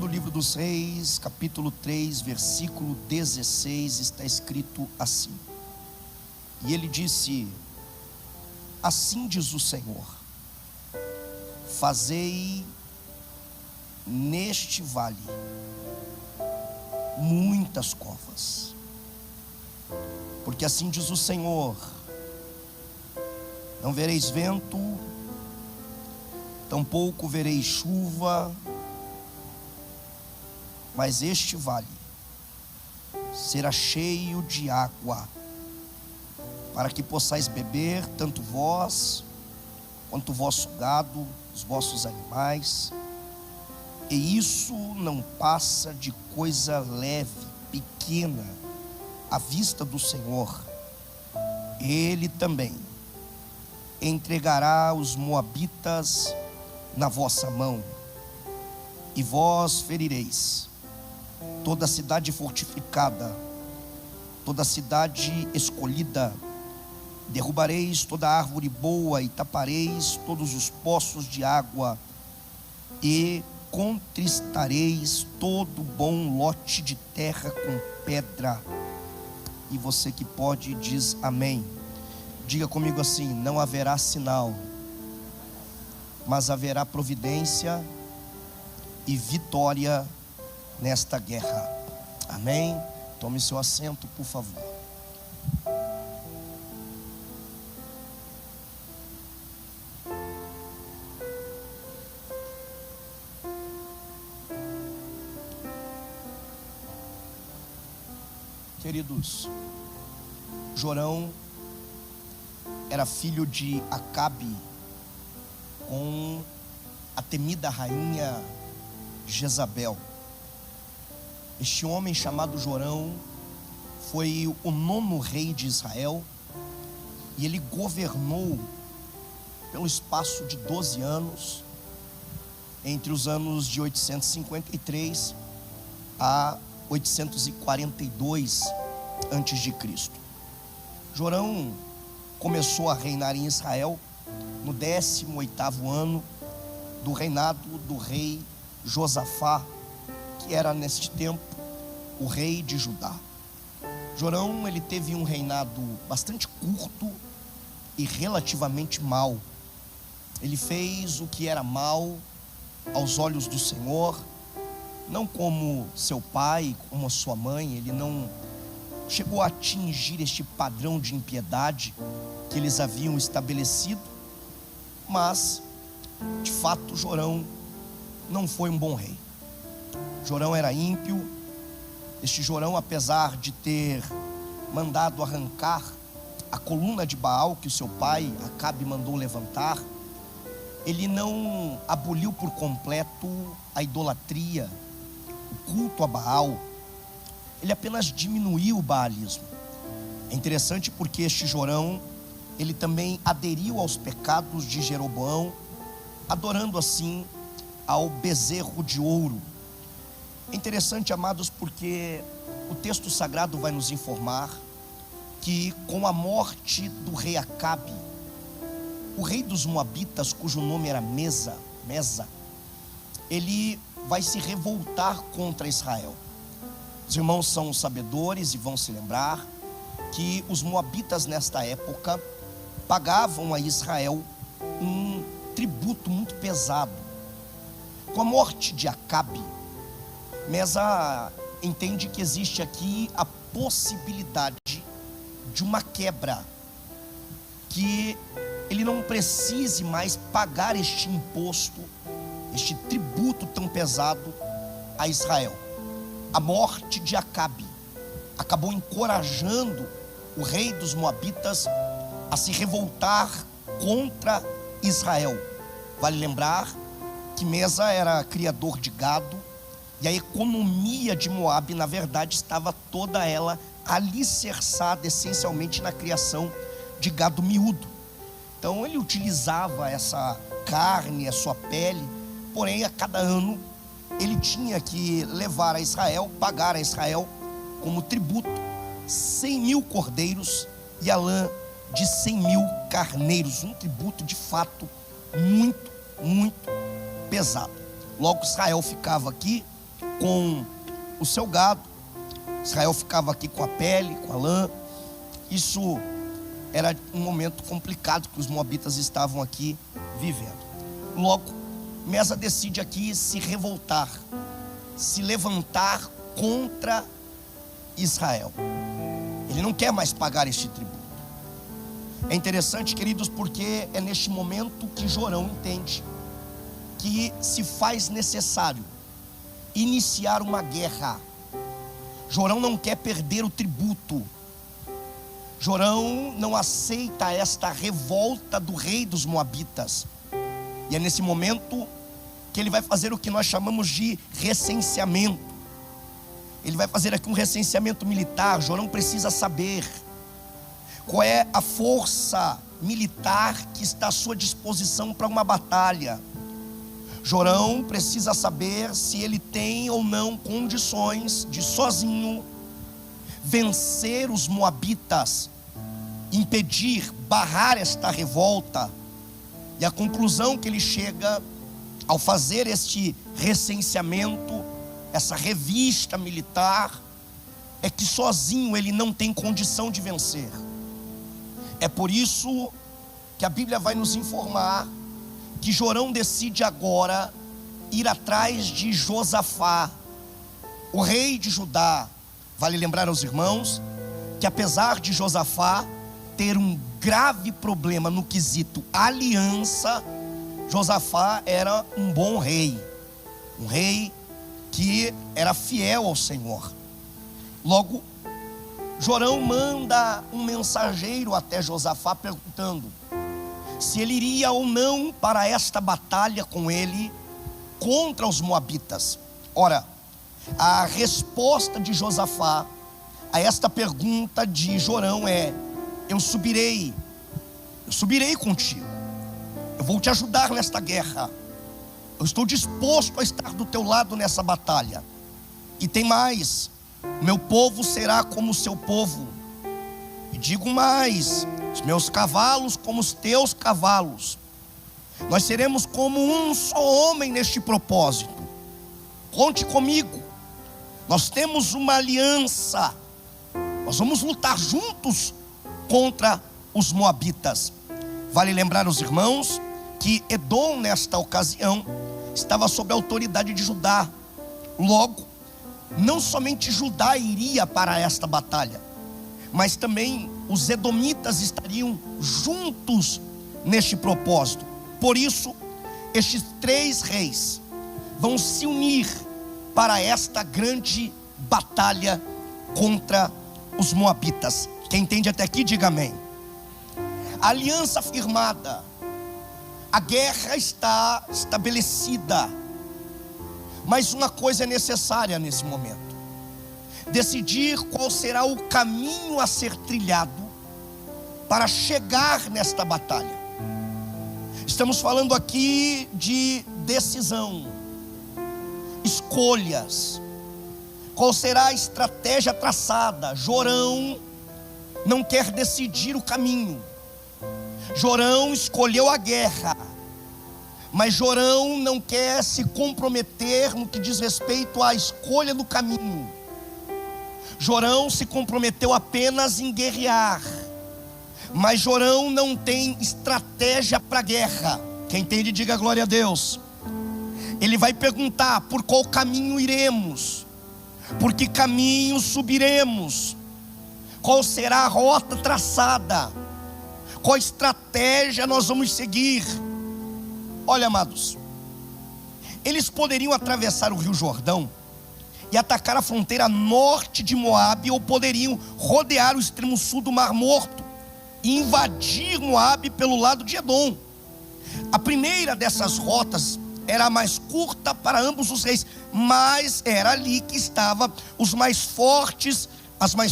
Segundo livro dos Reis, capítulo 3, versículo 16, está escrito assim: e ele disse: assim diz o Senhor, fazei neste vale muitas covas, porque assim diz o Senhor, não vereis vento, tampouco vereis chuva, mas este vale será cheio de água, para que possais beber, tanto vós, quanto o vosso gado, os vossos animais, e isso não passa de coisa leve, pequena, à vista do Senhor. Ele também entregará os moabitas na vossa mão, e vós ferireis toda a cidade fortificada, toda a cidade escolhida, derrubareis toda árvore boa e tapareis todos os poços de água, e contristareis todo bom lote de terra com pedra. E você que pode, diz amém. Diga comigo assim: não haverá sinal, mas haverá providência e vitória nesta guerra. Amém? Tome seu assento, por favor. Queridos, Jorão era filho de Acabe com a temida rainha Jezabel. Este homem chamado Jorão foi o 9º rei de Israel, e ele governou pelo espaço de 12 anos, entre os anos de 853 a 842 antes de Cristo. Jorão começou a reinar em Israel no 18º ano do reinado do rei Josafá, que era neste tempo o rei de Judá. Jorão, ele teve um reinado bastante curto e relativamente mau. Ele fez o que era mal aos olhos do Senhor, não como seu pai, como a sua mãe. Ele não chegou a atingir este padrão de impiedade que eles haviam estabelecido, mas de fato Jorão não foi um bom rei. Jorão era ímpio. Este Jorão, apesar de ter mandado arrancar a coluna de Baal que o seu pai Acabe mandou levantar, ele não aboliu por completo a idolatria, o culto a Baal. Ele apenas diminuiu o baalismo. É interessante porque este Jorão, ele também aderiu aos pecados de Jeroboão, adorando assim ao bezerro de ouro. É interessante, amados, porque o texto sagrado vai nos informar que com a morte do rei Acabe, o rei dos Moabitas, cujo nome era Mesa, ele vai se revoltar contra Israel. Os irmãos são sabedores e vão se lembrar que os Moabitas nesta época pagavam a Israel um tributo muito pesado. Com a morte de Acabe, Mesa entende que existe aqui a possibilidade de uma quebra, que ele não precise mais pagar este imposto, este tributo tão pesado a Israel. A morte de Acabe acabou encorajando o rei dos Moabitas a se revoltar contra Israel. Vale lembrar que Mesa era criador de gado, e a economia de Moabe, na verdade, estava toda ela alicerçada essencialmente na criação de gado miúdo. Então ele utilizava essa carne, a sua pele, porém a cada ano ele tinha que levar a Israel, pagar a Israel como tributo 100.000 cordeiros e a lã de 100.000 carneiros, um tributo de fato muito pesado. Logo Israel ficava aqui com o seu gado. Israel ficava aqui com a pele, com a lã. Isso era um momento complicado que os moabitas estavam aqui vivendo. Logo, Mesa decide aqui se revoltar, se levantar contra Israel. Ele não quer mais pagar este tributo. É interessante, queridos, porque é neste momento que Jorão entende que se faz necessário iniciar uma guerra. Jorão não quer perder o tributo. Jorão não aceita esta revolta do rei dos moabitas. E é nesse momento que ele vai fazer o que nós chamamos de recenseamento. Ele vai fazer aqui um recenseamento militar. Jorão precisa saber qual é a força militar que está à sua disposição para uma batalha. Jorão precisa saber se ele tem ou não condições de sozinho vencer os moabitas, impedir, barrar esta revolta. E a conclusão que ele chega ao fazer este recenseamento, essa revista militar, é que sozinho ele não tem condição de vencer. É por isso que a Bíblia vai nos informar que Jorão decide agora ir atrás de Josafá, o rei de Judá. Vale lembrar aos irmãos que apesar de Josafá ter um grave problema no quesito aliança, Josafá era um bom rei, um rei que era fiel ao Senhor. Logo, Jorão manda um mensageiro até Josafá perguntando se ele iria ou não para esta batalha com ele contra os moabitas. Ora, a resposta de Josafá a esta pergunta de Jorão é: eu subirei contigo, eu vou te ajudar nesta guerra, eu estou disposto a estar do teu lado nessa batalha. E tem mais: meu povo será como o seu povo, e digo mais, os meus cavalos como os teus cavalos. Nós seremos como um só homem neste propósito. Conte comigo. Nós temos uma aliança. Nós vamos lutar juntos contra os moabitas. Vale lembrar aos irmãos que Edom nesta ocasião estava sob a autoridade de Judá. Logo, não somente Judá iria para esta batalha, mas também os edomitas estariam juntos neste propósito. Por isso, estes três reis vão se unir para esta grande batalha contra os moabitas. Quem entende até aqui, diga amém. A aliança firmada, a guerra está estabelecida, mas uma coisa é necessária nesse momento: decidir qual será o caminho a ser trilhado para chegar nesta batalha. Estamos falando aqui de decisão, escolhas. Qual será a estratégia traçada? Jorão não quer decidir o caminho. Jorão escolheu a guerra, mas Jorão não quer se comprometer no que diz respeito à escolha do caminho. Jorão se comprometeu apenas em guerrear, mas Jorão não tem estratégia para a guerra. Quem entende, diga glória a Deus. Ele vai perguntar: por qual caminho iremos? Por que caminho subiremos? Qual será a rota traçada? Qual estratégia nós vamos seguir? Olha, amados, eles poderiam atravessar o Rio Jordão e atacar a fronteira norte de Moabe, ou poderiam rodear o extremo sul do Mar Morto e invadir Moabe pelo lado de Edom. A primeira dessas rotas era a mais curta para ambos os reis, mas era ali que estavam as mais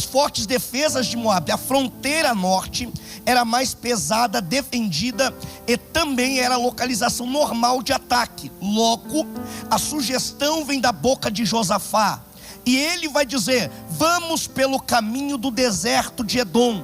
fortes defesas de Moabe. A fronteira norte era mais pesada, defendida, e também era a localização normal de ataque. Logo, a sugestão vem da boca de Josafá, e ele vai dizer: vamos pelo caminho do deserto de Edom.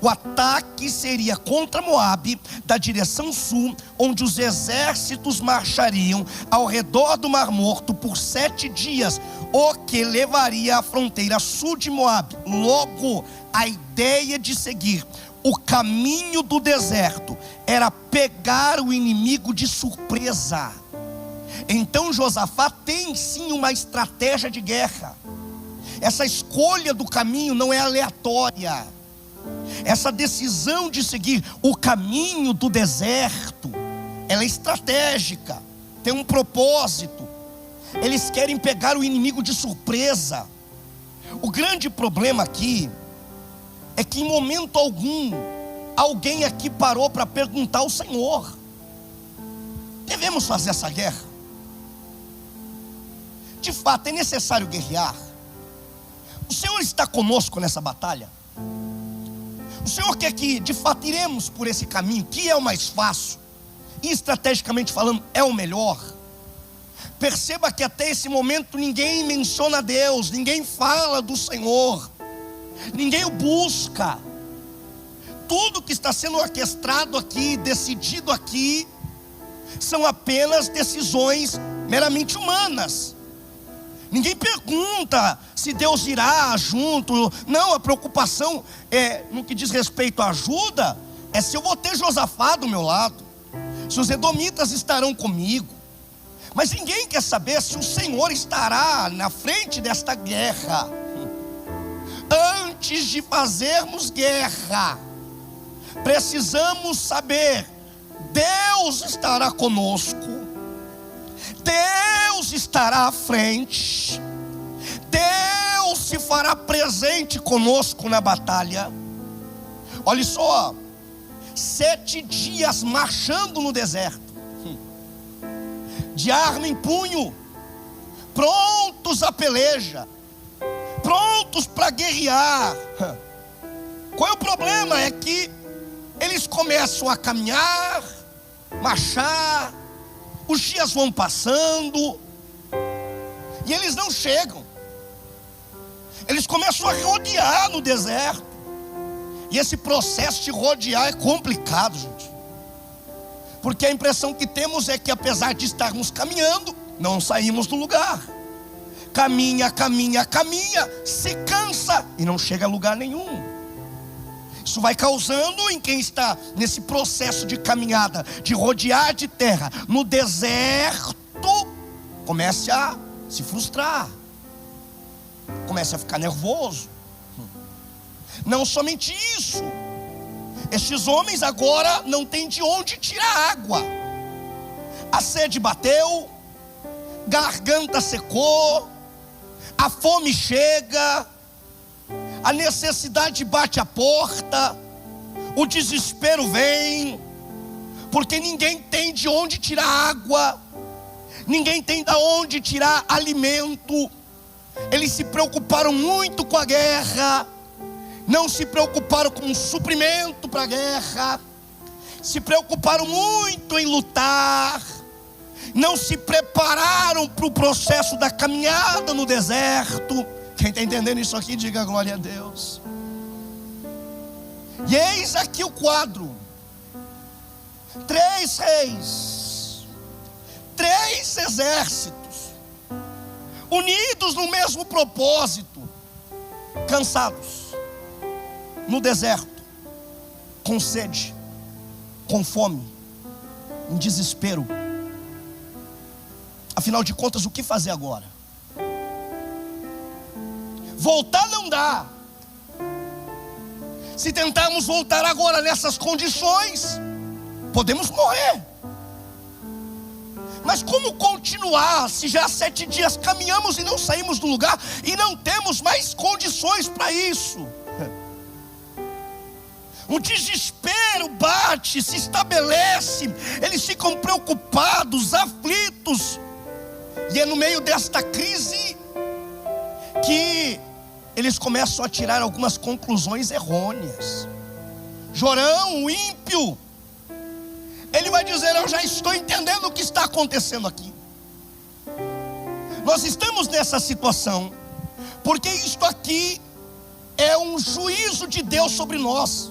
O ataque seria contra Moabe, da direção sul, onde os exércitos marchariam ao redor do Mar Morto por 7 dias. o que levaria à fronteira sul de Moabe. Logo, a ideia de seguir o caminho do deserto era pegar o inimigo de surpresa. Então Josafá tem sim uma estratégia de guerra. Essa escolha do caminho não é aleatória. Essa decisão de seguir o caminho do deserto, ela é estratégica, tem um propósito. Eles querem pegar o inimigo de surpresa. O grande problema aqui é que em momento algum alguém aqui parou para perguntar ao Senhor: devemos fazer essa guerra? De fato é necessário guerrear? O Senhor está conosco nessa batalha? O Senhor quer que de fato iremos por esse caminho, que é o mais fácil e estrategicamente falando é o melhor? Perceba que até esse momento ninguém menciona Deus, ninguém fala do Senhor, ninguém o busca. Tudo que está sendo orquestrado aqui, decidido aqui, são apenas decisões meramente humanas. Ninguém pergunta se Deus irá junto. Não, a preocupação no que diz respeito à ajuda é se eu vou ter Josafá do meu lado, se os edomitas estarão comigo. Mas ninguém quer saber se o Senhor estará na frente desta guerra. Antes de fazermos guerra, precisamos saber: Deus estará conosco, Deus estará à frente, Deus se fará presente conosco na batalha. Olha só, 7 dias marchando no deserto, de arma em punho, prontos a peleja, prontos para guerrear. Qual é o problema? É que eles começam a caminhar, marchar, os dias vão passando e eles não chegam. Eles começam a rodear no deserto. E esse processo de rodear é complicado, gente, porque a impressão que temos é que apesar de estarmos caminhando, não saímos do lugar. Caminha, caminha, caminha, se cansa e não chega a lugar nenhum. Isso vai causando em quem está nesse processo de caminhada, de rodear de terra no deserto, comece a se frustrar, comece a ficar nervoso. Não somente isso, estes homens agora não têm de onde tirar água. A sede bateu, garganta secou, a fome chega, a necessidade bate a porta, o desespero vem, porque ninguém tem de onde tirar água, ninguém tem de onde tirar alimento. Eles se preocuparam muito com a guerra, não se preocuparam com o suprimento para a guerra, se preocuparam muito em lutar, não se prepararam para o processo da caminhada no deserto. Quem está entendendo isso aqui, diga glória a Deus. E eis aqui o quadro: 3 reis, 3 exércitos, unidos no mesmo propósito, cansados, no deserto, com sede, com fome, em desespero. Afinal de contas, o que fazer agora? Voltar não dá. Se tentarmos voltar agora nessas condições, podemos morrer. Mas como continuar se já há 7 dias caminhamos e não saímos do lugar e não temos mais condições para isso? O desespero bate, se estabelece, eles ficam preocupados, aflitos. E é no meio desta crise que eles começam a tirar algumas conclusões errôneas. Jorão, o ímpio, ele vai dizer: eu já estou entendendo o que está acontecendo aqui. Nós estamos nessa situação porque isto aqui é um juízo de Deus sobre nós.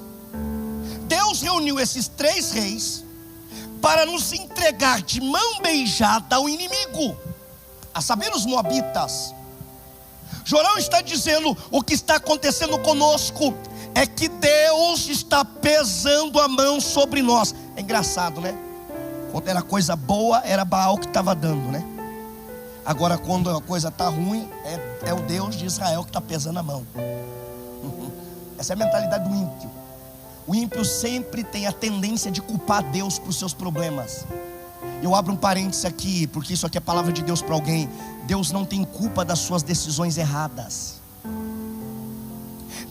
Deus reuniu esses 3 reis para nos entregar de mão beijada ao inimigo, a saber, os moabitas. Jorão está dizendo: o que está acontecendo conosco é que Deus está pesando a mão sobre nós. É engraçado, né? Quando era coisa boa, era Baal que estava dando, né? Agora quando a coisa está ruim, é o Deus de Israel que está pesando a mão. Essa é a mentalidade do ímpio. O ímpio sempre tem a tendência de culpar Deus por seus problemas. Eu abro um parênteses aqui, porque isso aqui é palavra de Deus para alguém. Deus não tem culpa das suas decisões erradas.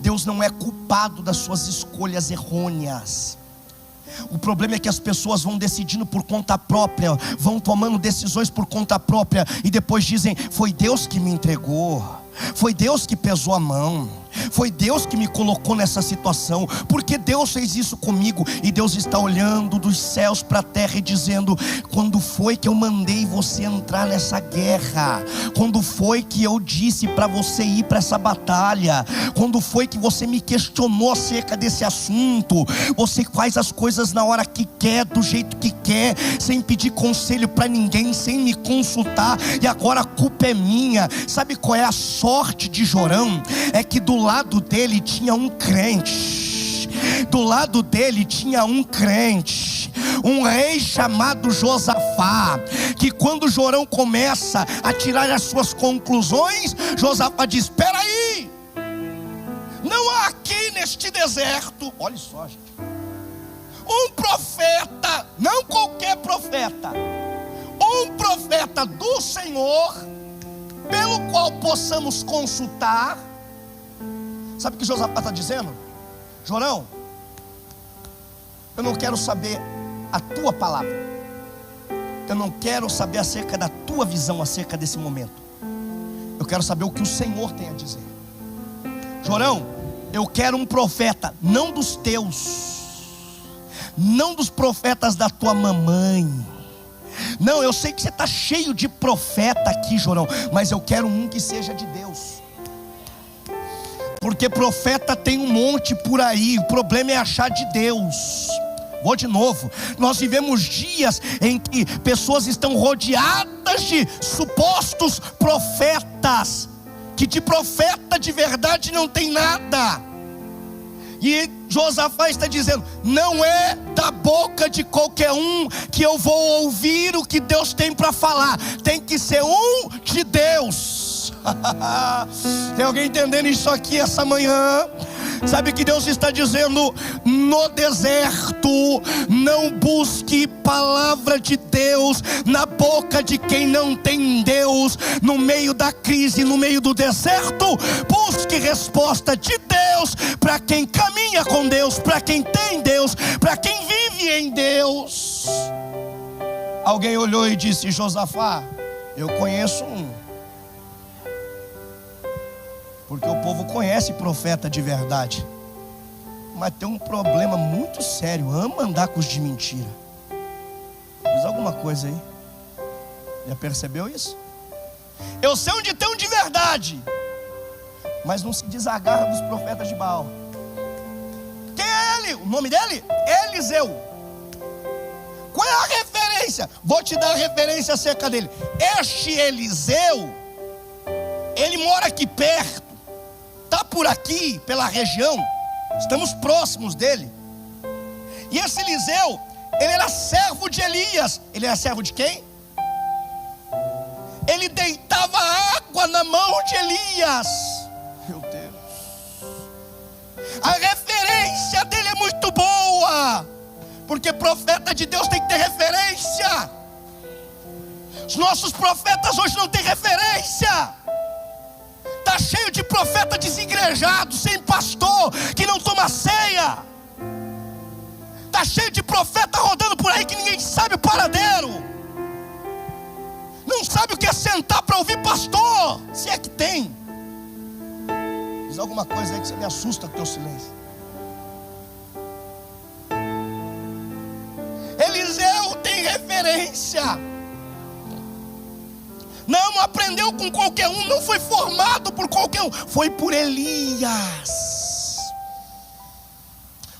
Deus não é culpado das suas escolhas errôneas. O problema é que as pessoas vão decidindo por conta própria, vão tomando decisões por conta própria, e depois dizem: foi Deus que me entregou, foi Deus que pesou a mão, foi Deus que me colocou nessa situação, porque Deus fez isso comigo. E Deus está olhando dos céus para a terra e dizendo: quando foi que eu mandei você entrar nessa guerra? Quando foi que eu disse para você ir para essa batalha? Quando foi que você me questionou acerca desse assunto? Você faz as coisas na hora que quer, do jeito que quer, sem pedir conselho para ninguém, sem me consultar, e agora a culpa é minha. Sabe qual é a sorte de Jorão? É que do lado dele tinha um crente. Do lado dele tinha um crente, um rei chamado Josafá, que quando Jorão começa a tirar as suas conclusões, Josafá diz: espera aí, não há aqui neste deserto, olha só, gente, um profeta, não qualquer profeta, um profeta do Senhor, pelo qual possamos consultar. Sabe o que Josafá está dizendo? Jorão, eu não quero saber a tua palavra, eu não quero saber acerca da tua visão acerca desse momento, eu quero saber o que o Senhor tem a dizer. Jorão, eu quero um profeta, não dos teus, não dos profetas da tua mamãe. Não, eu sei que você está cheio de profeta aqui, Jorão, mas eu quero um que seja de Deus. Porque profeta tem um monte por aí, o problema é achar de Deus. Vou de novo, nós vivemos dias em que pessoas estão rodeadas de supostos profetas, que de profeta de verdade não tem nada. E Josafá está dizendo: não é da boca de qualquer um que eu vou ouvir o que Deus tem para falar, tem que ser um de Deus. Tem alguém entendendo isso aqui essa manhã? Sabe o que Deus está dizendo? No deserto, não busque palavra de Deus na boca de quem não tem Deus. No meio da crise, no meio do deserto, busque resposta de Deus para quem caminha com Deus, para quem tem Deus, para quem vive em Deus. Alguém olhou e disse: Josafá, eu conheço um. Porque o povo conhece profeta de verdade, mas tem um problema muito sério: ama andar com os de mentira. Diz alguma coisa aí. Já percebeu isso? Eu sei onde tem um de verdade, mas não se desagarra dos profetas de Baal. Quem é ele? O nome dele? Eliseu. Qual é a referência? Vou te dar a referência acerca dele. Este Eliseu, ele mora aqui perto, está por aqui, pela região, estamos próximos dele. E esse Eliseu, ele era servo de Elias. Ele era servo de quem? Ele deitava água na mão de Elias. Meu Deus. A referência dele é muito boa, porque profeta de Deus tem que ter referência. Os nossos profetas hoje não têm referência. Está cheio de profeta desigrejado, sem pastor, que não toma ceia. Está cheio de profeta rodando por aí que ninguém sabe o paradeiro. Não sabe o que é sentar para ouvir pastor, se é que tem. Diz alguma coisa aí que você me assusta com o teu silêncio. Eliseu tem referência. Não aprendeu com qualquer um, não foi formado por qualquer um, foi por Elias.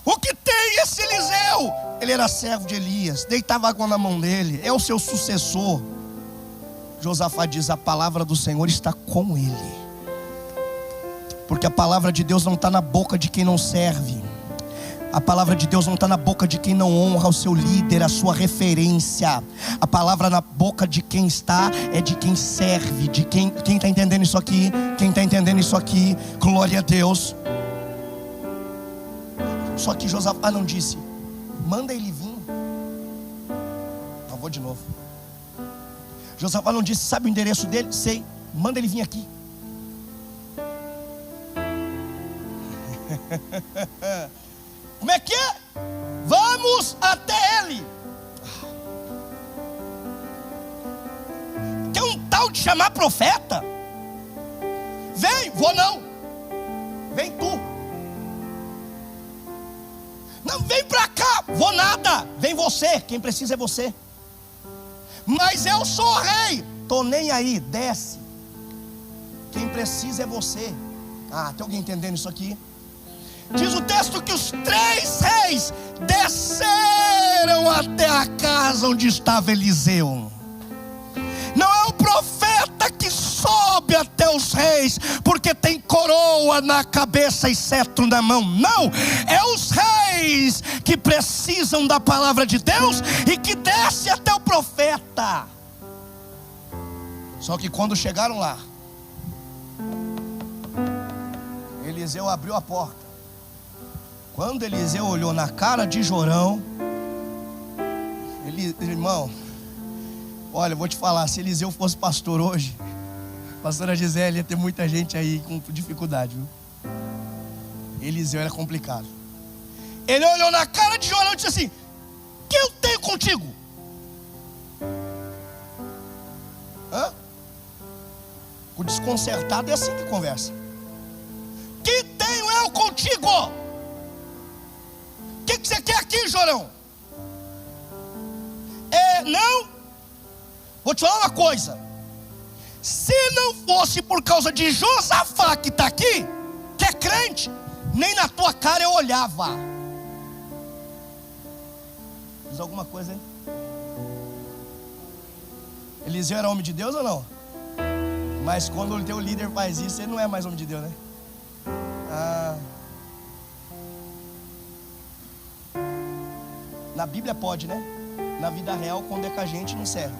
O que tem esse Eliseu? Ele era servo de Elias, deitava água na mão dele, é o seu sucessor. Josafá diz: a palavra do Senhor está com ele. Porque a palavra de Deus não está na boca de quem não serve. A palavra de Deus não está na boca de quem não honra o seu líder, a sua referência. A palavra na boca de quem está é de quem serve, de quem está entendendo isso aqui. Quem está entendendo isso aqui, glória a Deus. Só que Josafá não disse: manda ele vir. Eu vou de novo. Josafá não disse: sabe o endereço dele? Sei, manda ele vir aqui. Como é que é? Vamos até ele. Tem um tal de chamar profeta? Vem, vou não. Vem tu. Não, vem pra cá, vou nada. Vem você, quem precisa é você. Mas eu sou rei. Tô nem aí, desce. Quem precisa é você. Ah, tem alguém entendendo isso aqui? Diz o texto que os 3 reis desceram até a casa onde estava Eliseu. Não é o profeta que sobe até os reis porque tem coroa na cabeça e cetro na mão. Não, é os reis que precisam da palavra de Deus e que desce até o profeta. Só que quando chegaram lá, Eliseu abriu a porta. Quando Eliseu olhou na cara de Jorão, irmão, olha, eu vou te falar, se Eliseu fosse pastor hoje, pastora Gisele, ia ter muita gente aí com dificuldade, viu? Eliseu era complicado. Ele olhou na cara de Jorão e disse assim: o que eu tenho contigo? Hã? O desconcertado é assim que conversa. Que tenho eu contigo? O que você quer aqui, Jorão? Não. Vou te falar uma coisa. Se não fosse por causa de Josafá que está aqui, que é crente, nem na tua cara eu olhava. Diz alguma coisa aí? Eliseu era homem de Deus ou não? Mas quando o teu líder faz isso, ele não é mais homem de Deus, né? Na Bíblia pode, né? Na vida real, quando é com a gente, não serve.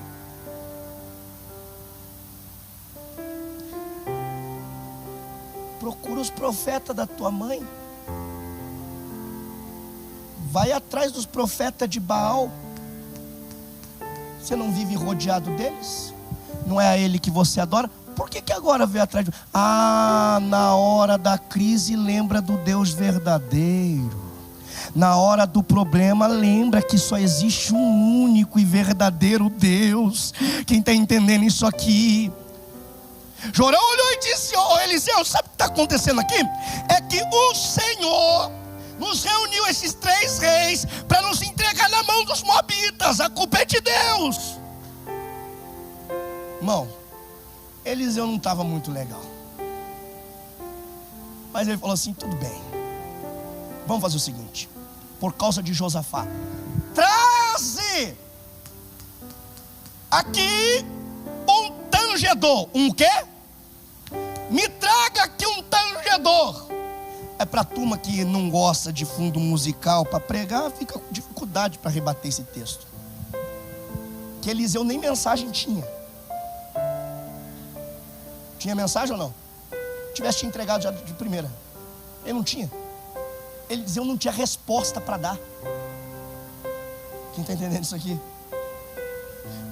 Procura os profetas da tua mãe. Vai atrás dos profetas de Baal. Você não vive rodeado deles? Não é a ele que você adora? Por que agora veio atrás de... na hora da crise lembra do Deus verdadeiro. Na hora do problema, lembra que só existe um único e verdadeiro Deus. Quem está entendendo isso aqui? Jorão olhou e disse: Eliseu, sabe o que está acontecendo aqui? É que o Senhor nos reuniu esses 3 reis para nos entregar na mão dos moabitas. A culpa é de Deus. Irmão, Eliseu não estava muito legal. Mas ele falou assim: tudo bem, vamos fazer o seguinte. Por causa de Josafá, traze aqui um tangedor. Um quê? Me traga aqui um tangedor. É para a turma que não gosta de fundo musical para pregar, fica com dificuldade para rebater esse texto. Que Eliseu nem mensagem tinha. Tinha mensagem ou não? Tivesse te entregado já de primeira. Ele não tinha. Eliseu não tinha resposta para dar. Quem está entendendo isso aqui?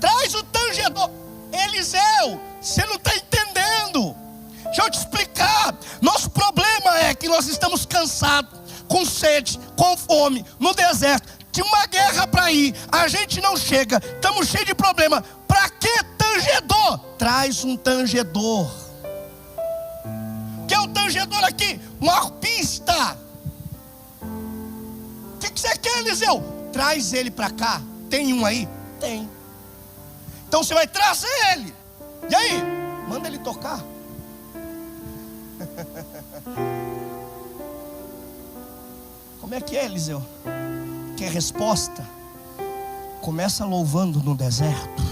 Traz o tangedor. Eliseu, você não está entendendo. Deixa eu te explicar. Nosso problema é que nós estamos cansados, com sede, com fome, no deserto. Tinha uma guerra para ir, a gente não chega, estamos cheios de problema. Para que tangedor? Traz um tangedor. O que é o tangedor aqui? Uma arpista. O que você quer, Eliseu? Traz ele para cá. Tem um aí? Tem. Então você vai trazer ele. E aí? Manda ele tocar. Como é que é, Eliseu? Quer resposta? Começa louvando no deserto.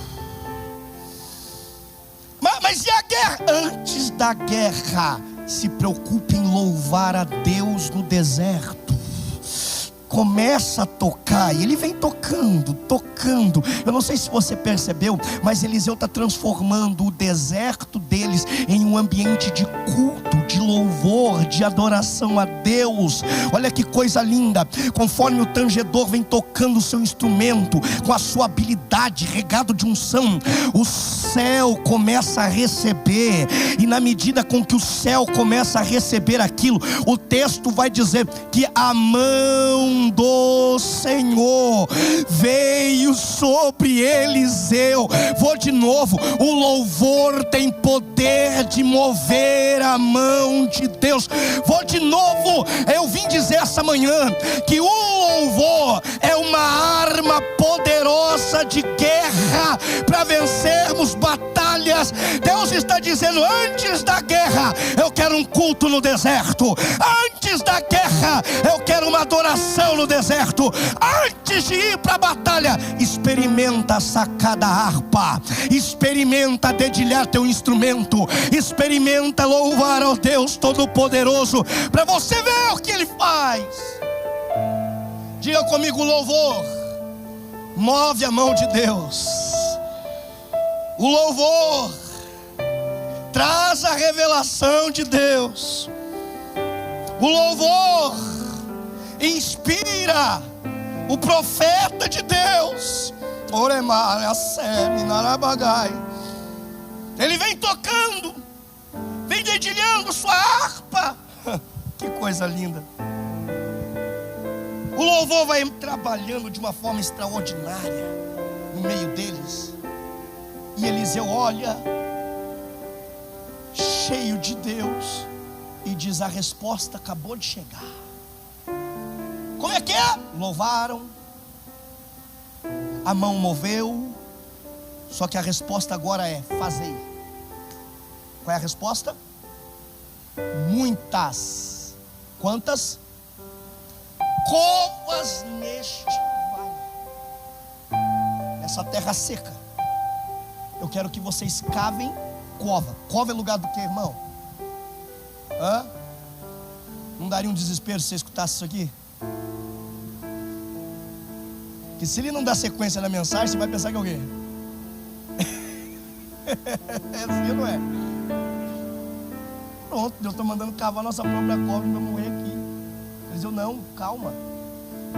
Mas e a guerra? Antes da guerra, Se preocupe em louvar a Deus no deserto. Começa a tocar, e ele vem tocando. Eu não sei se você percebeu, mas Eliseu está transformando o deserto deles em um ambiente de culto, de louvor, de adoração a Deus. Olha que coisa linda. Conforme o tangedor vem tocando o seu instrumento, com a sua habilidade, regado de unção, o céu começa a receber. E na medida com que o céu começa a receber aquilo, o texto vai dizer que a mão do Senhor veio sobre Eliseu. Vou de novo. O louvor tem poder de mover a mão de Deus. Vou de novo. Eu vim dizer essa manhã que o louvor é uma arma poderosa de guerra para vencermos batalhas. Deus está dizendo: antes da guerra eu quero um culto no deserto. Antes da guerra eu quero uma adoração no deserto. Antes de ir para a batalha, experimenta sacar da harpa, experimenta dedilhar teu instrumento, experimenta louvar ao Deus Todo-Poderoso, para você ver o que Ele faz. Diga comigo: louvor move a mão de Deus. O louvor traz a revelação de Deus. O louvor inspira o profeta de Deus. Ele vem tocando, vem dedilhando sua harpa. Que coisa linda. O louvor vai trabalhando de uma forma extraordinária no meio deles. E Eliseu olha, cheio de Deus, e diz: a resposta acabou de chegar. Como é que é? Louvaram, a mão moveu, só que a resposta agora é: fazei. Qual é a resposta? Muitas. Quantas? Covas neste vale, nessa terra seca. Eu quero que vocês cavem cova. Cova é lugar do que, irmão? Hã? Não daria um desespero se você escutasse isso aqui? Que se ele não dá sequência na mensagem, você vai pensar que é o quê? É assim ou não é? Pronto, Deus está mandando cavar a nossa própria cova para morrer aqui. Ele disse: não, calma.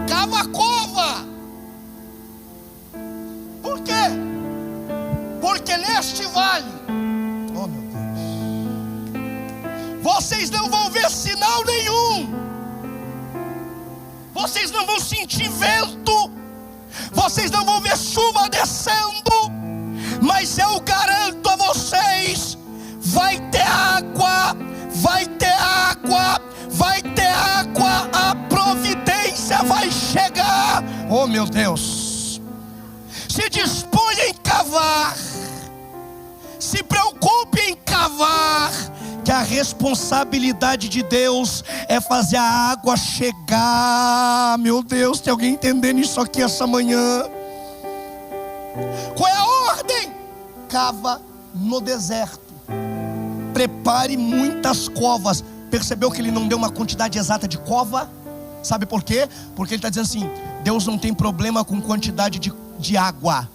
Cava a cova. Por quê? Porque neste vale, oh meu Deus, vocês não vão ver sinal nenhum. Vocês não vão sentir vento. Vocês não vão ver chuva descendo. Mas eu garanto a vocês: vai ter água, vai ter água, vai ter água. A providência vai chegar. Oh meu Deus. Se dispõe em cavar. Se preocupe em cavar, que a responsabilidade de Deus é fazer a água chegar. Meu Deus, tem alguém entendendo isso aqui essa manhã? Qual é a ordem? Cava no deserto, prepare muitas covas. Percebeu que ele não deu uma quantidade exata de cova? Sabe por quê? Porque ele está dizendo assim: Deus não tem problema com quantidade de água.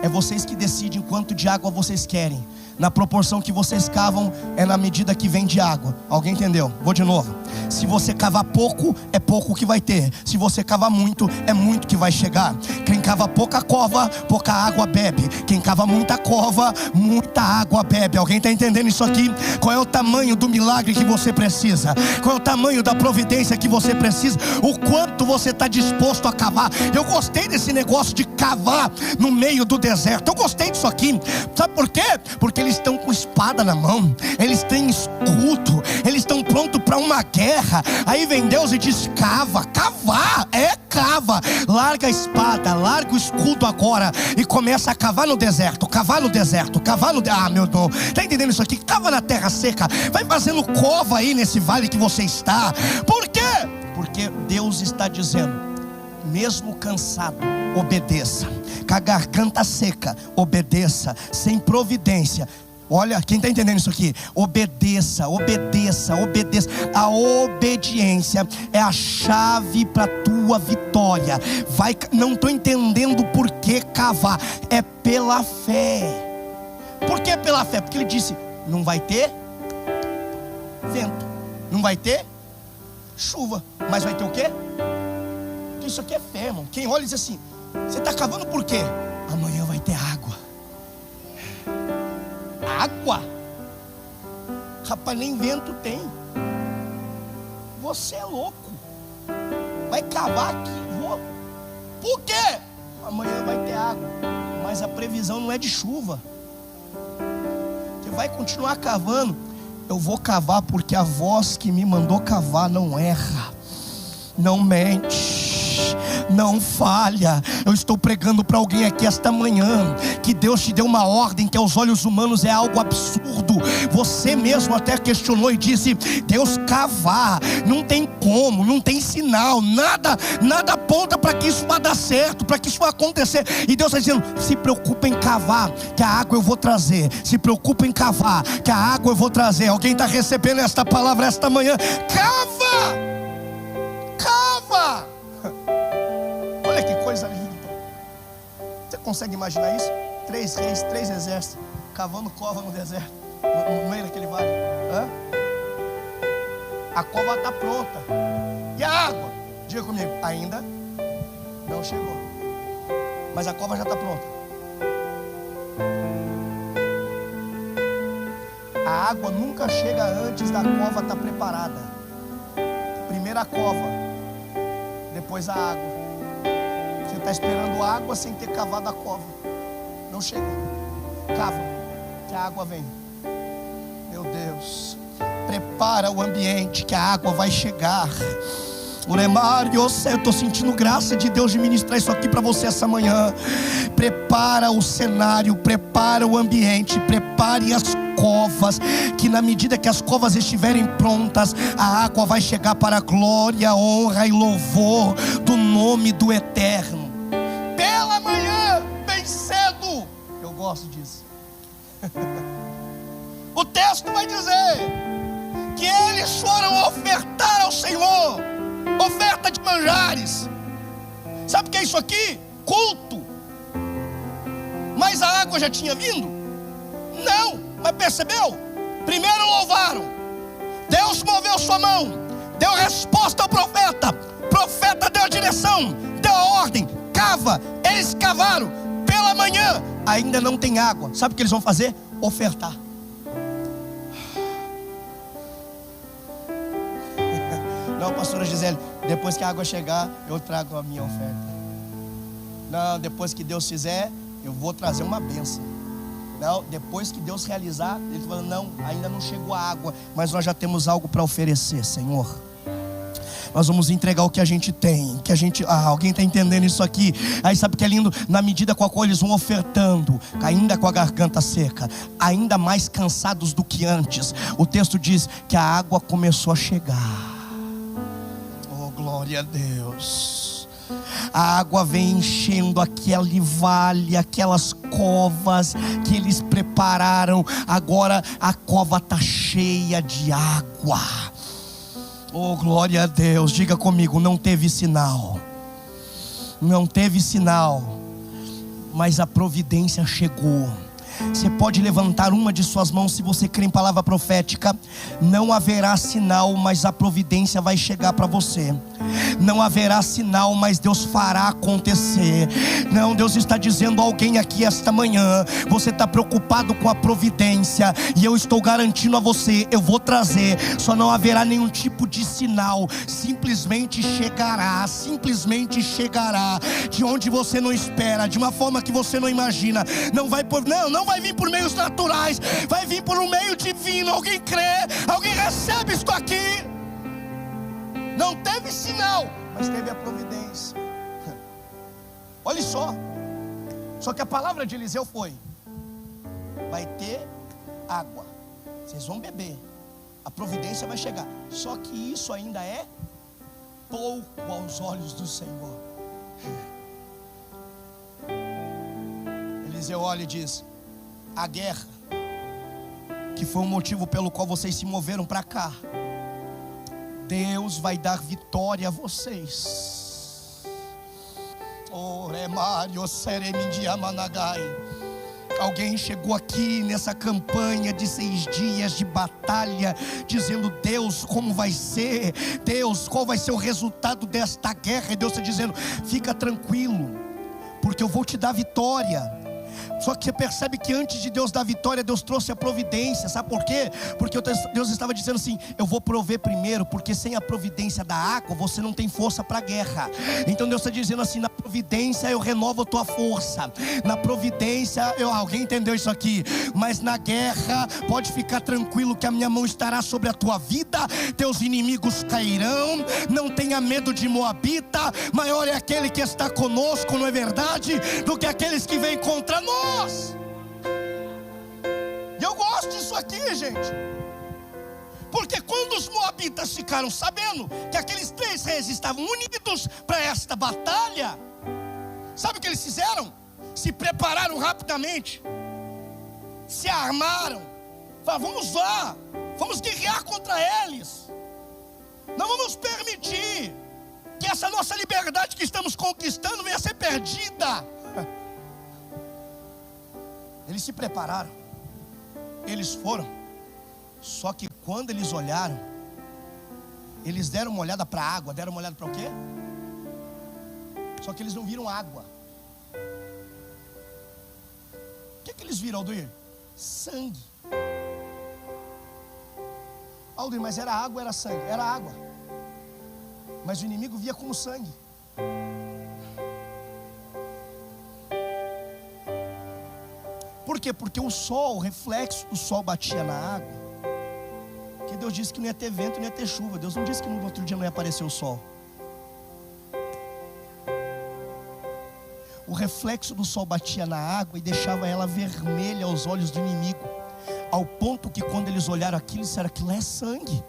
É vocês que decidem quanto de água vocês querem. Na proporção que vocês cavam, é na medida que vem de água. Alguém entendeu? Vou de novo. Se você cavar pouco, é pouco que vai ter. Se você cavar muito, é muito que vai chegar. Quem cava pouca cova, pouca água bebe. Quem cava muita cova, muita água bebe. Alguém está entendendo isso aqui? Qual é o tamanho do milagre que você precisa? Qual é o tamanho da providência que você precisa? O quanto você está disposto a cavar? Eu gostei desse negócio de cavar no meio do deserto. Eu gostei disso aqui. Sabe por quê? Porque eles estão com espada na mão, eles têm escudo, eles estão prontos para uma guerra. Aí vem Deus e diz: cava. Cavar é cava. Larga a espada, larga o escudo agora e começa a cavar no deserto. Cavar no deserto, cavar no deserto. Ah, meu Deus, está entendendo isso aqui? Cava na terra seca, vai fazendo cova aí nesse vale que você está. Por quê? Porque Deus está dizendo: mesmo cansado, obedeça. Com a garganta seca, obedeça. Sem providência, Olha, quem está entendendo isso aqui? Obedeça, obedeça, obedeça. A obediência é a chave para a tua vitória. Não estou entendendo por que cavar. É pela fé. Por que pela fé? Porque ele disse: não vai ter vento, não vai ter chuva, mas vai ter o quê? Porque isso aqui é fé, irmão. Quem olha diz assim: você está cavando por quê? Amanhã vai ter água. Água? Rapaz, nem vento tem. Você é louco. Vai cavar aqui. Por quê? Amanhã vai ter água. Mas a previsão não é de chuva. Você vai continuar cavando. Eu vou cavar porque a voz que me mandou cavar não erra, não mente, não falha. Eu estou pregando para alguém aqui esta manhã que Deus te deu uma ordem que aos olhos humanos é algo absurdo. Você mesmo até questionou e disse: Deus, cavar, não tem como, não tem sinal, nada aponta para que isso vá dar certo, para que isso vá acontecer. E Deus está dizendo: se preocupa em cavar, que a água eu vou trazer. Se preocupa em cavar, que a água eu vou trazer. Alguém está recebendo esta palavra esta manhã? Cava! Cava! Olha que coisa linda. Você consegue imaginar isso? 3 reis, 3 exércitos cavando cova no deserto, no meio daquele vale. A cova está pronta. E a água? Diga comigo: ainda não chegou, mas a cova já está pronta. A água nunca chega antes da cova estar preparada. Primeiro a cova, depois a água. Você está esperando água sem ter cavado a cova. Não chega. Cava, que a água vem. Meu Deus, prepara o ambiente que a água vai chegar. Eu estou sentindo graça de Deus de ministrar isso aqui para você essa manhã. Prepara o cenário, prepara o ambiente, prepare as covas, que na medida que as covas estiverem prontas, a água vai chegar para a glória, honra e louvor do nome do Eterno. Pela manhã, bem cedo. Eu gosto disso. O texto vai dizer que eles foram ofertar ao Senhor oferta de manjares. Sabe o que é isso aqui? Culto. Mas a água já tinha vindo? Não, mas percebeu? Primeiro louvaram, Deus moveu sua mão, deu resposta ao profeta, o profeta deu a direção, deu a ordem, cava. Eles cavaram. Pela manhã ainda não tem água. Sabe o que eles vão fazer? Ofertar. Não, pastora Gisele, depois que a água chegar, eu trago a minha oferta. Não, depois que Deus fizer, eu vou trazer uma bênção. Não, depois que Deus realizar, ele fala: não, ainda não chegou a água, mas nós já temos algo para oferecer, Senhor. Nós vamos entregar o que a gente tem, alguém está entendendo isso aqui? Aí sabe o que é lindo? Na medida com a qual eles vão ofertando, ainda com a garganta seca, ainda mais cansados do que antes, o texto diz que a água começou a chegar. Glória a Deus. A água vem enchendo aquele vale, aquelas covas que eles prepararam. Agora a cova está cheia de água. Oh, glória a Deus. Diga comigo: não teve sinal. Não teve sinal, mas a providência chegou. Você pode levantar uma de suas mãos se você crê em palavra profética. Não haverá sinal, mas a providência vai chegar para você. Não haverá sinal, mas Deus fará acontecer. Não, Deus está dizendo a alguém aqui esta manhã: você está preocupado com a providência, e eu estou garantindo a você, eu vou trazer. Só não haverá nenhum tipo de sinal. Simplesmente chegará, de onde você não espera, de uma forma que você não imagina. Não vai vir por meios naturais, vai vir por um meio divino. Alguém crê? Alguém recebe isto aqui? Não teve sinal, mas teve a providência. Olha só. Só que a palavra de Eliseu foi: vai ter água, vocês vão beber, a providência vai chegar. Só que isso ainda é pouco aos olhos do Senhor. Eliseu olha e diz: a guerra que foi o motivo pelo qual vocês se moveram para cá. Deus vai dar vitória a vocês. Alguém chegou aqui nessa campanha de 6 dias de batalha, dizendo: Deus, como vai ser? Deus, qual vai ser o resultado desta guerra? E Deus está dizendo: fica tranquilo, porque eu vou te dar vitória. Só que você percebe que antes de Deus dar vitória, Deus trouxe a providência. Sabe por quê? Porque Deus estava dizendo assim: eu vou prover primeiro, porque sem a providência da água você não tem força para a guerra. Então Deus está dizendo assim: na providência eu renovo a tua força. Na providência alguém entendeu isso aqui? Mas na guerra pode ficar tranquilo que a minha mão estará sobre a tua vida. Teus inimigos cairão. Não tenha medo de Moabita. Maior é aquele que está conosco, não é verdade, do que aqueles que vêm contra nós. E eu gosto disso aqui, gente, porque quando os moabitas ficaram sabendo que aqueles 3 reis estavam unidos para esta batalha, sabe o que eles fizeram? Se prepararam rapidamente, se armaram, falaram: vamos lá, vamos guerrear contra eles. Não vamos permitir que essa nossa liberdade que estamos conquistando venha a ser perdida. Eles se prepararam, eles foram. Só que quando eles olharam, eles deram uma olhada para a água. Deram uma olhada para o quê? Só que eles não viram água. O que eles viram, Aldir? Sangue. Aldir, mas era água ou era sangue? Era água. Mas o inimigo via como sangue. Por quê? Porque o sol, o reflexo do sol batia na água. Porque Deus disse que não ia ter vento, não ia ter chuva. Deus não disse que no outro dia não ia aparecer o sol. O reflexo do sol batia na água e deixava ela vermelha aos olhos do inimigo, ao ponto que quando eles olharam aquilo, disseram: aquilo é sangue.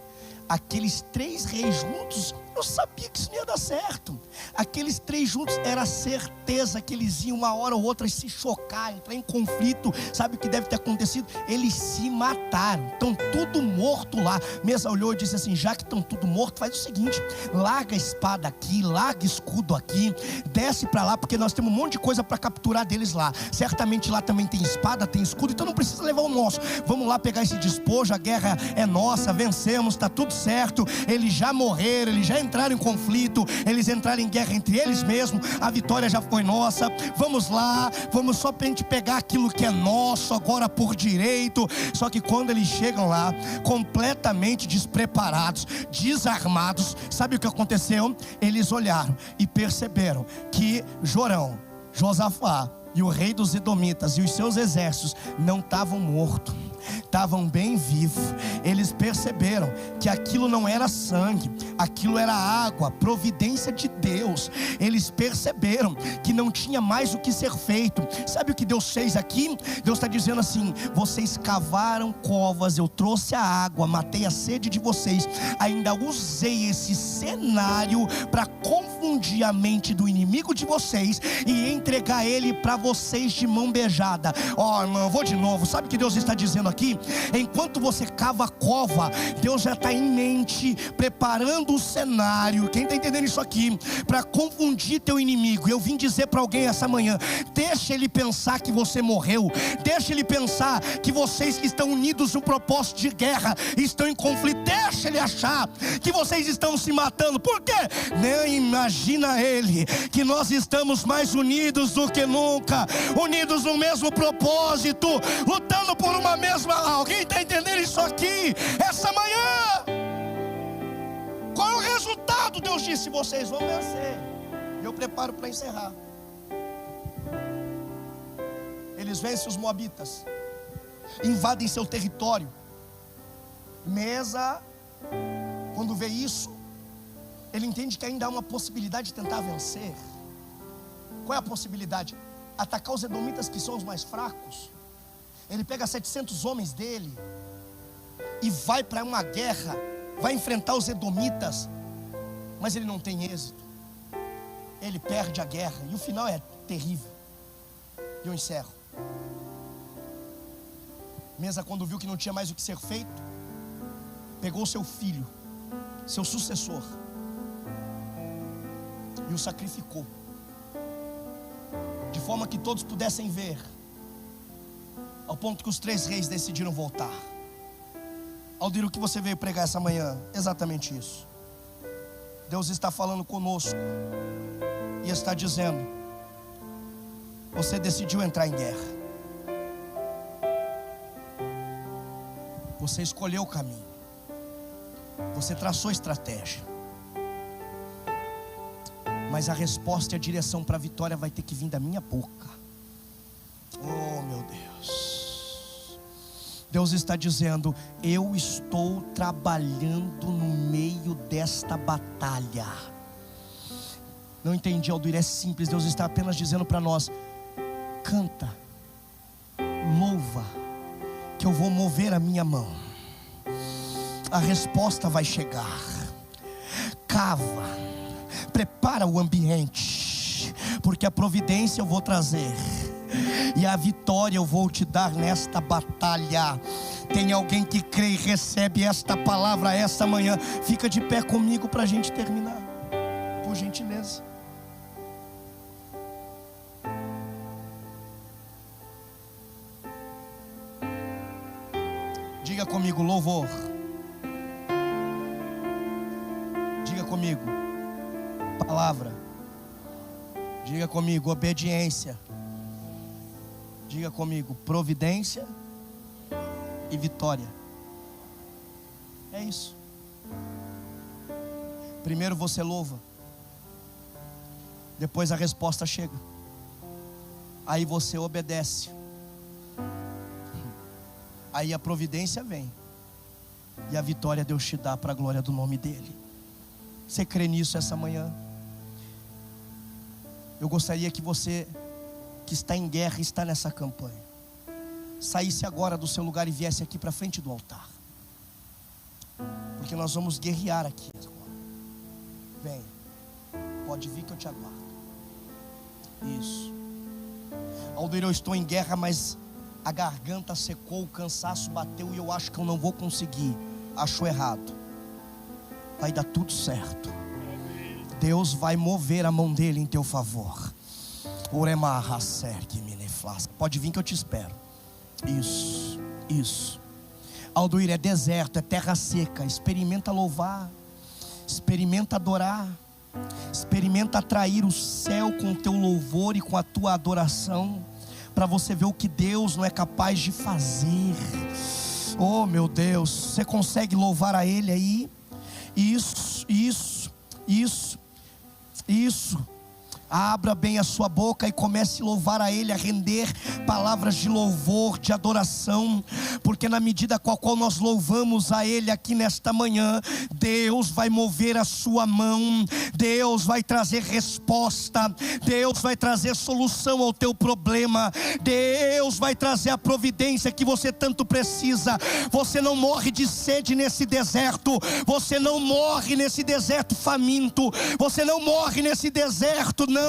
Aqueles 3 reis juntos, eu sabia que isso não ia dar certo. Aqueles 3 juntos, era certeza que eles iam uma hora ou outra se chocar, entrar em conflito. Sabe o que deve ter acontecido? Eles se mataram, estão tudo morto lá. Mesa olhou e disse assim: já que estão tudo morto, faz o seguinte: larga a espada aqui, larga escudo aqui, desce para lá, porque nós temos um monte de coisa para capturar deles lá. Certamente lá também tem espada, tem escudo, então não precisa levar o nosso. Vamos lá pegar esse despojo, a guerra é nossa, vencemos, está tudo certo. Eles já morreram, eles já entraram em conflito, eles entraram em guerra entre eles mesmos, a vitória já foi nossa. Vamos lá, vamos só para a gente pegar aquilo que é nosso agora por direito. Só que quando eles chegam lá, completamente despreparados, desarmados, sabe o que aconteceu? Eles olharam e perceberam que Jorão, Josafá e o rei dos Edomitas e os seus exércitos não estavam mortos, estavam bem vivos. Eles perceberam que aquilo não era sangue, aquilo era água, providência de Deus. Eles perceberam que não tinha mais o que ser feito. Sabe o que Deus fez aqui? Deus está dizendo assim: vocês cavaram covas, eu trouxe a água, matei a sede de vocês, ainda usei esse cenário para confundir a mente do inimigo de vocês e entregar ele para vocês de mão beijada. Ó, irmão, eu vou de novo. Sabe o que Deus está dizendo aqui? Enquanto você cava a cova, Deus já está em mente, preparando o cenário. Quem está entendendo isso aqui? Para confundir teu inimigo. Eu vim dizer para alguém essa manhã: deixa ele pensar que você morreu, deixa ele pensar que vocês que estão unidos no propósito de guerra estão em conflito, deixa ele achar que vocês estão se matando. Por quê? Nem imagina ele que nós estamos mais unidos do que nunca, unidos no mesmo propósito, lutando por uma mesma. Alguém está entendendo isso aqui essa manhã? Qual é o resultado? Deus disse: vocês vão vencer. Eu preparo para encerrar. Eles vencem os moabitas, invadem seu território. Mesa, quando vê isso, ele entende que ainda há uma possibilidade de tentar vencer. Qual é a possibilidade? Atacar os edomitas, que são os mais fracos. Ele pega 700 homens dele e vai para uma guerra, vai enfrentar os edomitas, mas ele não tem êxito. Ele perde a guerra e o final é terrível. E eu encerro. Mesa, quando viu que não tinha mais o que ser feito, pegou seu filho, seu sucessor, e o sacrificou, de forma que todos pudessem ver, ao ponto que os 3 reis decidiram voltar. Aldir, o que você veio pregar essa manhã? Exatamente isso. Deus está falando conosco e está dizendo: você decidiu entrar em guerra, você escolheu o caminho, você traçou estratégia, mas a resposta e a direção para a vitória vai ter que vir da minha boca. Oh meu Deus, Deus está dizendo: eu estou trabalhando no meio desta batalha. Não entendi, Aldir, é simples. Deus está apenas dizendo para nós: canta, louva, que eu vou mover a minha mão, a resposta vai chegar. Cava, prepara o ambiente, porque a providência eu vou trazer, e a vitória eu vou te dar nesta batalha. Tem alguém que crê e recebe esta palavra essa manhã? Fica de pé comigo para a gente terminar, por gentileza. Diga comigo: louvor. Diga comigo: palavra. Diga comigo: obediência. Diga comigo: providência e vitória. É isso. Primeiro você louva, depois a resposta chega, aí você obedece, aí a providência vem, e a vitória Deus te dá para a glória do nome dEle. Você crê nisso essa manhã? Eu gostaria que você, que está em guerra e está nessa campanha, saísse agora do seu lugar e viesse aqui para frente do altar, porque nós vamos guerrear aqui agora. Venha, pode vir que eu te aguardo. Isso. Aldir, eu estou em guerra, mas a garganta secou, o cansaço bateu e eu acho que eu não vou conseguir. Acho errado. Vai dar tudo certo. Deus vai mover a mão dele em teu favor. Pode vir que eu te espero. Isso. Aldir, é deserto, é terra seca. Experimenta louvar, experimenta adorar, experimenta atrair o céu com o teu louvor e com a tua adoração, para você ver o que Deus não é capaz de fazer. Oh meu Deus, você consegue louvar a Ele aí? Isso. Abra bem a sua boca e comece a louvar a Ele, a render palavras de louvor, de adoração, porque na medida com a qual nós louvamos a Ele aqui nesta manhã, Deus vai mover a sua mão, Deus vai trazer resposta, Deus vai trazer solução ao teu problema, Deus vai trazer a providência que você tanto precisa. Você não morre de sede nesse deserto, você não morre nesse deserto faminto, você não morre nesse deserto, não.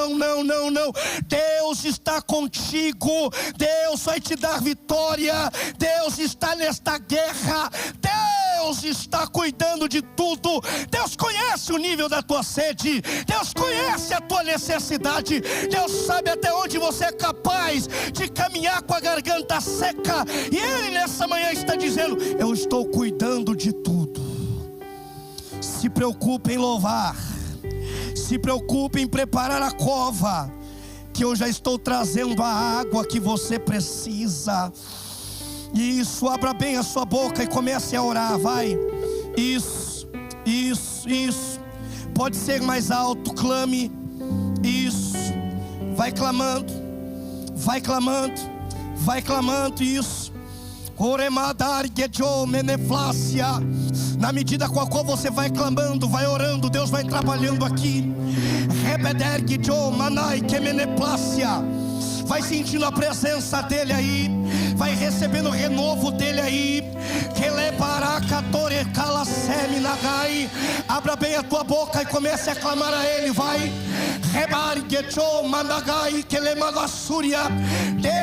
Deus está contigo, Deus vai te dar vitória, Deus está nesta guerra, Deus está cuidando de tudo. Deus conhece o nível da tua sede, Deus conhece a tua necessidade, Deus sabe até onde você é capaz de caminhar com a garganta seca, e Ele nessa manhã está dizendo: eu estou cuidando de tudo. Se preocupe em louvar, se preocupe em preparar a cova, que eu já estou trazendo a água que você precisa. Isso, abra bem a sua boca e comece a orar, vai. Isso. Pode ser mais alto, clame. Isso, vai clamando, isso. Na medida com a qual você vai clamando, vai orando, Deus vai trabalhando aqui. Vai sentindo a presença dEle aí, vai recebendo o renovo dEle aí. Abra bem a tua boca e comece a clamar a Ele, vai. Deus